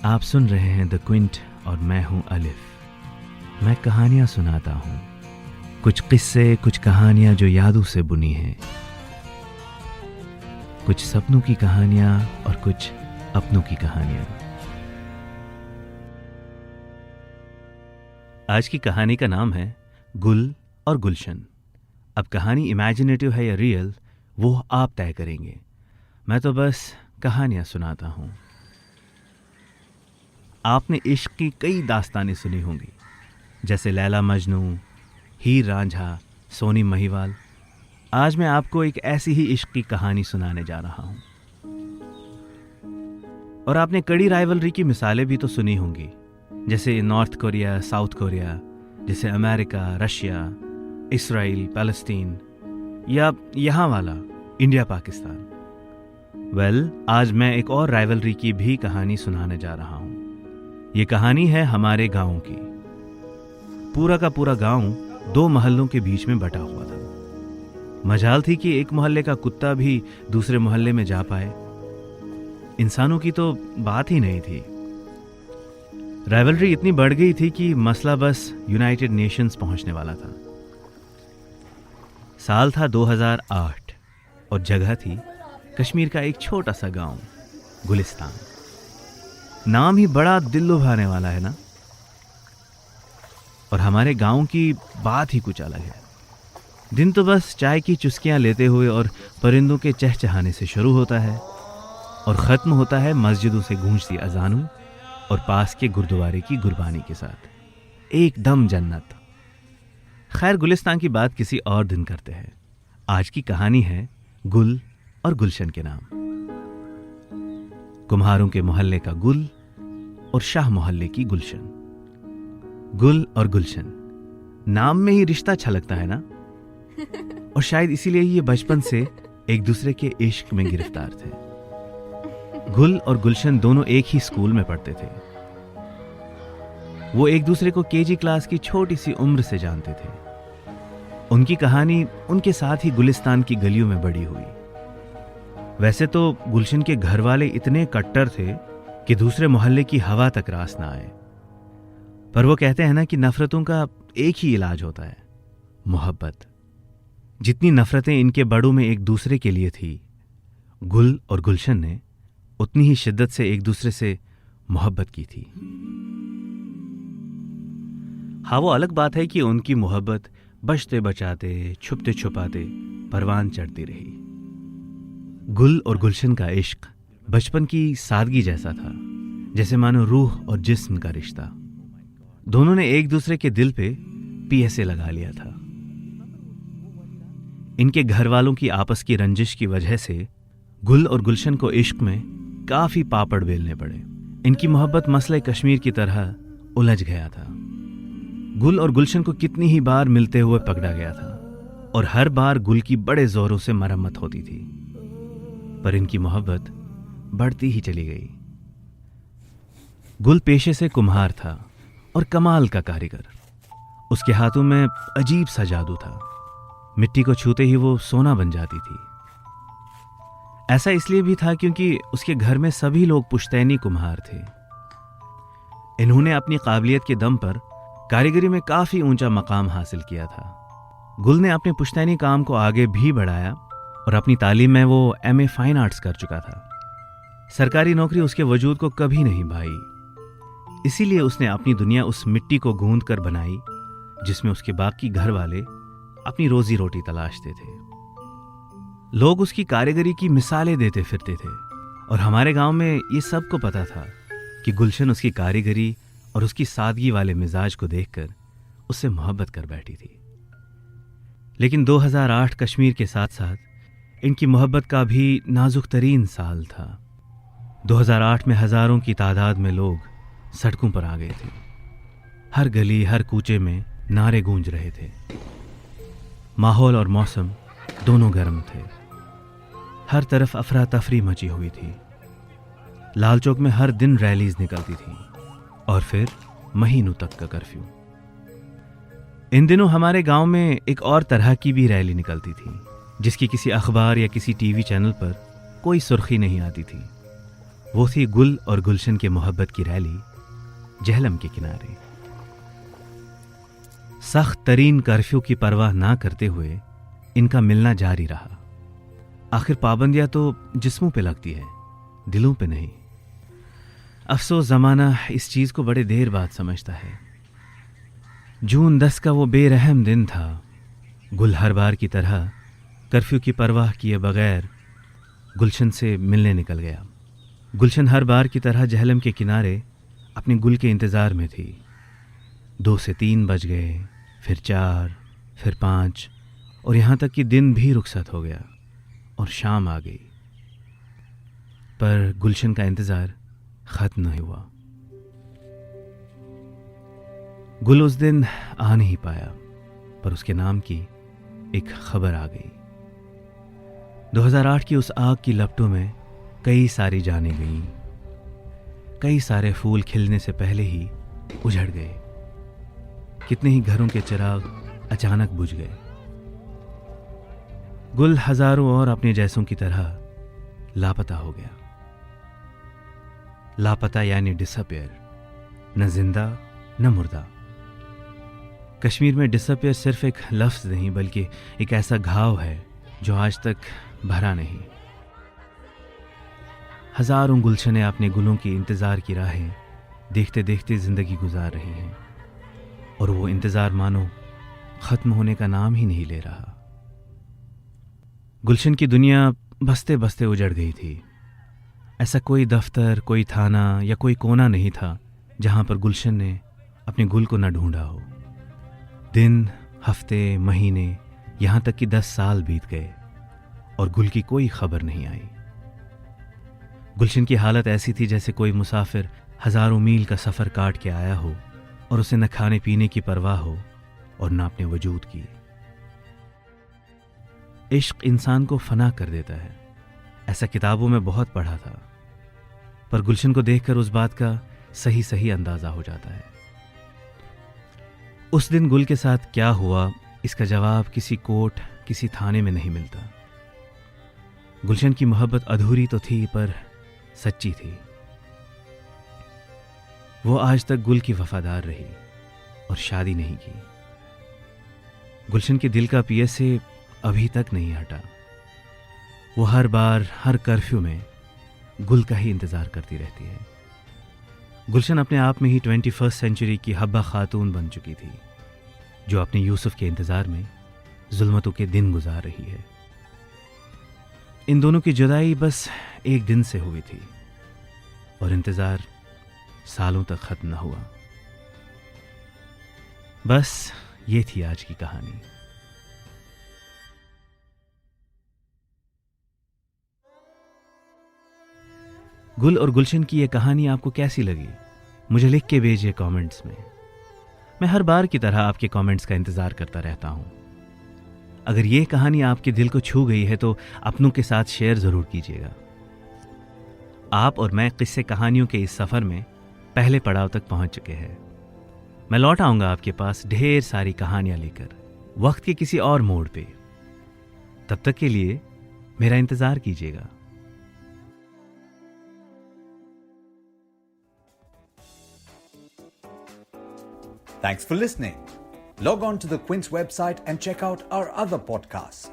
आप सुन रहे हैं द क्विंट और मैं हूं अलिफ। मैं कहानियां सुनाता हूं, कुछ किस्से, कुछ कहानियां जो यादों से बुनी हैं, कुछ सपनों की कहानियां और कुछ अपनों की कहानियां। आज की कहानी का नाम है गुल और गुलशन। अब कहानी इमेजिनेटिव है या रियल, वो आप तय करेंगे। मैं तो बस कहानियां सुनाता हूं। आपने इश्क की कई दास्तानें सुनी होंगी, जैसे लैला मजनू, हीर रांझा, सोनी महिवाल। आज मैं आपको एक ऐसी ही इश्क की कहानी सुनाने जा रहा हूं। और आपने कड़ी राइवलरी की मिसालें भी तो सुनी होंगी, जैसे नॉर्थ कोरिया, साउथ कोरिया, जैसे अमेरिका, रशिया, इसराइल, पैलेस्टीन, या यहाँ वाला इंडिया पाकिस्तान। आज मैं एक और राइवलरी की भी कहानी सुनाने जा रहा हूं। ये कहानी है हमारे गांव की। पूरा का पूरा गांव दो मोहल्लों के बीच में बटा हुआ था। मजाल थी कि एक मोहल्ले का कुत्ता भी दूसरे मोहल्ले में जा पाए। इंसानों की तो बात ही नहीं थी। राइवलरी इतनी बढ़ गई थी कि मसला बस यूनाइटेड नेशंस पहुंचने वाला था। साल था 2008 और जगह थी कश्मीर का एक छोटा सा गांव, गुलिस्तान। नाम ही बड़ा दिल लुभाने वाला है ना। और हमारे गांव की बात ही कुछ अलग है। दिन तो बस चाय की चुस्कियां लेते हुए और परिंदों के चहचहाने से शुरू होता है और ख़त्म होता है मस्जिदों से गूंजती अजानों और पास के गुरुद्वारे की गुरबानी के साथ। एकदम जन्नत। खैर, गुलिस्तान की बात किसी और दिन करते हैं। आज की कहानी है गुल और गुलशन के नाम। कुम्हारों के मोहल्ले का गुल और शाह मोहल्ले की गुलशन। गुल और गुलशन, नाम में ही रिश्ता अच्छा लगता है ना। और शायद इसीलिए ये बचपन से एक दूसरे के इश्क में गिरफ्तार थे। गुल और गुलशन दोनों एक ही स्कूल में पढ़ते थे। वो एक दूसरे को केजी क्लास की छोटी सी उम्र से जानते थे। उनकी कहानी उनके साथ ही गुलिस्तान की गलियों में बड़ी हुई। वैसे तो गुलशन के घर वाले इतने कट्टर थे कि दूसरे मोहल्ले की हवा तक रास ना आए। पर वो कहते हैं ना कि नफरतों का एक ही इलाज होता है, मोहब्बत। जितनी नफरतें इनके बड़ों में एक दूसरे के लिए थी, गुल और गुलशन ने उतनी ही शिद्दत से एक दूसरे से मोहब्बत की थी। हाँ, वो अलग बात है कि उनकी मोहब्बत बचते बचाते, छुपते छुपाते परवान चढ़ती रही। गुल और गुलशन का इश्क बचपन की सादगी जैसा था, जैसे मानो रूह और जिस्म का रिश्ता। दोनों ने एक दूसरे के दिल पे पीएसए लगा लिया था। इनके घर वालों की आपस की रंजिश की वजह से गुल और गुलशन को इश्क में काफी पापड़ बेलने पड़े। इनकी मोहब्बत मसले कश्मीर की तरह उलझ गया था। गुल और गुलशन को कितनी ही बार मिलते हुए पकड़ा गया था और हर बार गुल की बड़े जोरों से मरम्मत होती थी, पर इनकी मोहब्बत बढ़ती ही चली गई। गुल पेशे से कुम्हार था और कमाल का कारीगर। उसके हाथों में अजीब सा जादू था। मिट्टी को छूते ही वो सोना बन जाती थी। ऐसा इसलिए भी था क्योंकि उसके घर में सभी लोग पुश्तैनी कुम्हार थे। इन्होंने अपनी काबिलियत के दम पर कारीगरी में काफी ऊंचा मकाम हासिल किया था। गुल ने अपने पुश्तैनी काम को आगे भी बढ़ाया और अपनी तालीम में वो MA फाइन आर्ट्स कर चुका था। सरकारी नौकरी उसके वजूद को कभी नहीं भाई। इसीलिए उसने अपनी दुनिया उस मिट्टी को गूंद कर बनाई जिसमें उसके बाकी घर वाले अपनी रोजी रोटी तलाशते थे। लोग उसकी कारीगरी की मिसालें देते फिरते थे और हमारे गांव में ये सबको पता था कि गुलशन उसकी कारीगरी और उसकी सादगी वाले मिजाज को देखकर उससे मोहब्बत कर बैठी थी। लेकिन 2008 कश्मीर के साथ साथ इनकी मोहब्बत का भी नाजुक तरीन साल था। 2008 में हजारों की तादाद में लोग सड़कों पर आ गए थे। हर गली, हर कूचे में नारे गूंज रहे थे। माहौल और मौसम दोनों गर्म थे। हर तरफ अफरा तफरी मची हुई थी। लाल चौक में हर दिन रैलीज निकलती थी और फिर महीनों तक का कर्फ्यू। इन दिनों हमारे गांव में एक और तरह की भी रैली निकलती थी, जिसकी किसी अखबार या किसी टीवी चैनल पर कोई सुर्खी नहीं आती थी। वो थी गुल और गुलशन की मोहब्बत की रैली जहलम के किनारे। सख्त तरीन कर्फ्यू की परवाह ना करते हुए इनका मिलना जारी रहा। आखिर पाबंदियां तो जिस्मों पे लगती है, दिलों पे नहीं। अफसोस ज़माना इस चीज़ को बड़े देर बाद समझता है। जून 10 का वो बेरहम दिन था। गुल हर बार की तरह कर्फ्यू की परवाह किए बगैर गुलशन से मिलने निकल गया। गुलशन हर बार की तरह जहलम के किनारे अपनी गुल के इंतज़ार में थी। 2 से 3 बज गए, फिर 4, फिर 5 और यहाँ तक कि दिन भी रुखसत हो गया और शाम आ गई। पर गुलशन का इंतज़ार ख़त्म नहीं हुआ। गुल उस दिन आ नहीं पाया, पर उसके नाम की एक खबर आ गई। 2008 की उस आग की लपटों में कई सारी जानें गईं। कई सारे फूल खिलने से पहले ही उजड़ गए। कितने ही घरों के चिराग अचानक बुझ गए। गुल हजारों और अपने जैसों की तरह लापता हो गया। लापता यानी डिसअपियर, न जिंदा न मुर्दा। कश्मीर में डिसअपियर सिर्फ एक लफ्ज नहीं बल्कि एक ऐसा घाव है जो आज तक भरा नहीं। हजारों गुलशनें अपने गुलों की इंतजार की राहें देखते देखते जिंदगी गुजार रही हैं और वो इंतजार मानो खत्म होने का नाम ही नहीं ले रहा। गुलशन की दुनिया बसते बसते उजड़ गई थी। ऐसा कोई दफ्तर, कोई थाना या कोई कोना नहीं था जहां पर गुलशन ने अपने गुल को न ढूंढा हो। दिन, हफ्ते, महीने, यहां तक कि 10 साल बीत गए और गुल की कोई खबर नहीं आई। गुलशन की हालत ऐसी थी जैसे कोई मुसाफिर हजारों मील का सफर काट के आया हो और उसे न खाने पीने की परवाह हो और न अपने वजूद की। इश्क इंसान को फना कर देता है, ऐसा किताबों में बहुत पढ़ा था, पर गुलशन को देखकर उस बात का सही सही अंदाजा हो जाता है। उस दिन गुल के साथ क्या हुआ, इसका जवाब किसी कोर्ट, किसी थाने में नहीं मिलता। गुलशन की मोहब्बत अधूरी तो थी पर सच्ची थी। वो आज तक गुल की वफादार रही और शादी नहीं की। गुलशन के दिल का पीएसए अभी तक नहीं हटा। वो हर बार, हर कर्फ्यू में गुल का ही इंतजार करती रहती है। गुलशन अपने आप में ही 21st सेंचुरी की हब्बा खातून बन चुकी थी, जो अपने यूसुफ के इंतजार में जुल्मतों के दिन गुजार रही है। इन दोनों की जुदाई बस एक दिन से हुई थी और इंतजार सालों तक खत्म न हुआ। बस ये थी आज की कहानी। गुल और गुलशन की ये कहानी आपको कैसी लगी? मुझे लिख के भेजिए कमेंट्स में। मैं हर बार की तरह आपके कमेंट्स का इंतजार करता रहता हूं। अगर ये कहानी आपके दिल को छू गई है तो अपनों के साथ शेयर जरूर कीजिएगा। आप और मैं किस्से कहानियों के इस सफर में पहले पड़ाव तक पहुंच चुके हैं। मैं लौट आऊंगा आपके पास ढेर सारी कहानियां लेकर, वक्त के किसी और मोड़ पे। तब तक के लिए मेरा इंतजार कीजिएगा। Thanks for listening. Log on to the Quince website and check out our other podcasts.